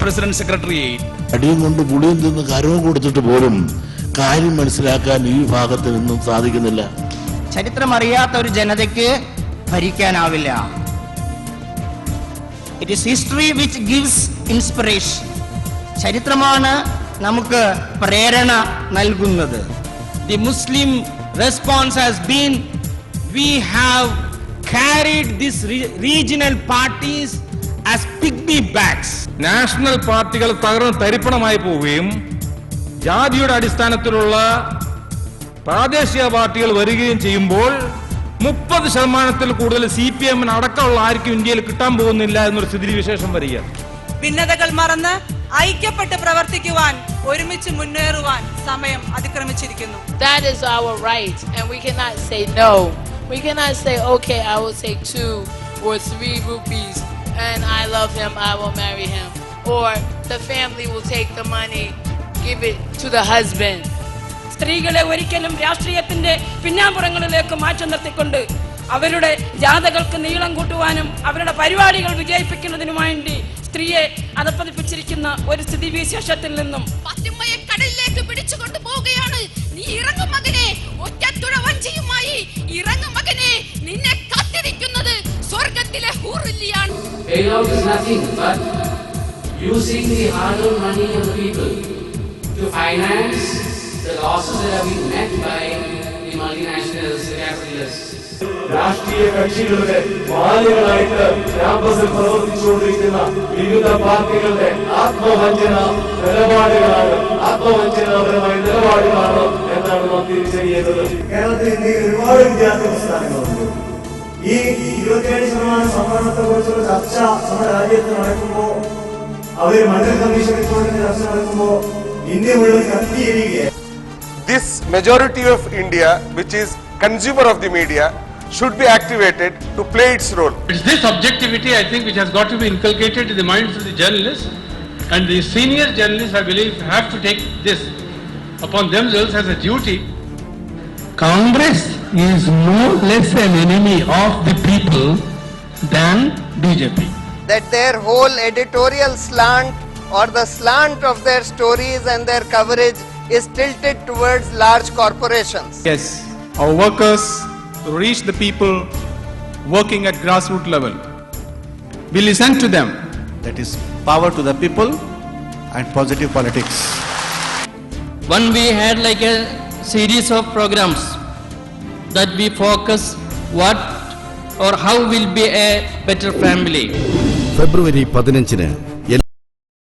President secretary അടിയും കൊണ്ട് പുളിയും തിന്ന് കരവും കൊടുത്തിട്ട് പോലും കാര്യം മനസ്സിലാക്കാൻ ഈ ഭാഗത്ത് നിന്നും സാധിക്കുന്നില്ല. ചരിത്രം അറിയാത്ത ഒരു ജനതയ്ക്ക് ഭരിക്കാനാവില്ല. It is history which gives inspiration. ചരിത്രമാണ് നമുക്ക് പ്രേരണ നൽകുന്നത്. The Muslim response has been we have carried these regional parties as pygmy bats. National പാർട്ടികൾ തകർന്ന് തരിപ്പണമായി പോവുകയും ജാതിയുടെ അടിസ്ഥാനത്തിലുള്ള പ്രാദേശിക പാർട്ടികൾ വരികയും ചെയ്യുമ്പോൾ 30% കൂടുതൽ CPM അടക്കമുള്ള ആർക്കും ഇന്ത്യയിൽ കിട്ടാൻ പോകുന്നില്ല എന്നൊരു സ്ഥിതിവിശേഷം വരിക. ഭിന്നതകൾ മറന്ന് ഐക്യപ്പെട്ട് പ്രവർത്തിക്കുവാൻ, ഒരുമിച്ച് മുന്നേറുവാൻ സമയം അതിക്രമിച്ചിരിക്കുന്നു. That is our right and we cannot say no. We cannot say, okay, I will take 2 or 3 rupees and I love him, I will marry him. Or the family will take the money, give it to the husband. സ്ത്രീകളെ ഒരിക്കലും രാഷ്ട്രീയത്തിന്റെ പിന്നാമ്പുറങ്ങളിലേക്ക് മാറ്റി നിർത്തിക്കൊണ്ട് അവരുടെ ജാഥകൾക്ക് നീളം കൂട്ടുവാനും അവരുടെ പരിപാടികൾ വിജയിപ്പിക്കുന്നതിനു വേണ്ടി സ്ത്രീയെ അതപ്പതിപ്പിച്ചിരിക്കുന്ന ഒരു സ്ഥിതിവിശേഷത്തിൽ നിന്നും ഫാത്തിമയെ കടലിലേക്ക് പിടിച്ചുകൊണ്ട് പോവുകയാണ്. നീ ഇറങ്ങും മകനെ, ഒറ്റത്തുഴ വഞ്ചിയുമായി ഇറങ്ങും മകനെ, നിന്നെ കാത്തിരിക്കുന്നത് സ്വർഗ്ഗത്തിലെ ഹൂറിലിയാണ്. Bailout is nothing but using the hard-earned money of the people to finance the losses that have been met by the multinationals, the capitalists. രാഷ്ട്രീയ കക്ഷികളുടെ മാലികളായിട്ട് ക്യാമ്പസിൽ പ്രവർത്തിച്ചുകൊണ്ടിരിക്കുന്ന വിവിധ പാർട്ടികളുടെ ആത്മവഞ്ചന നിലപാടുകളാണ് എന്നാണ് നാം തിരിച്ചറിയേണ്ടത്. കേരളത്തിൽ ഇന്ത്യയിൽ ഒരുപാട് വിദ്യാർത്ഥി പ്രസ്ഥാനങ്ങളുണ്ട്. ഈ 27% സംവരണത്തെ കുറിച്ചുള്ള ചർച്ച നമ്മുടെ രാജ്യത്ത് നടക്കുമ്പോൾ, അവര് മണ്ഡൽ കമ്മീഷൻ റിപ്പോർട്ടിന്റെ ചർച്ച നടക്കുമ്പോൾ ഇന്ത്യ മുഴുവൻ കത്തിയിരിക്കുകയാണ്. This majority of India, which is consumer of the media, should be activated to play its role. It's this objectivity, I think, which has got to be inculcated in the minds of the journalists, and the senior journalists, I believe, have to take this upon themselves as a duty. Congress is no less an enemy of the people than BJP. That their whole editorial slant or the slant of their stories and their coverage is tilted towards large corporations. Yes, our workers reach the people working at grassroots level. We listen to them. That is power to the people and positive politics. When we had like a series of programs that we focus what or how will be a better family. February 15-ന്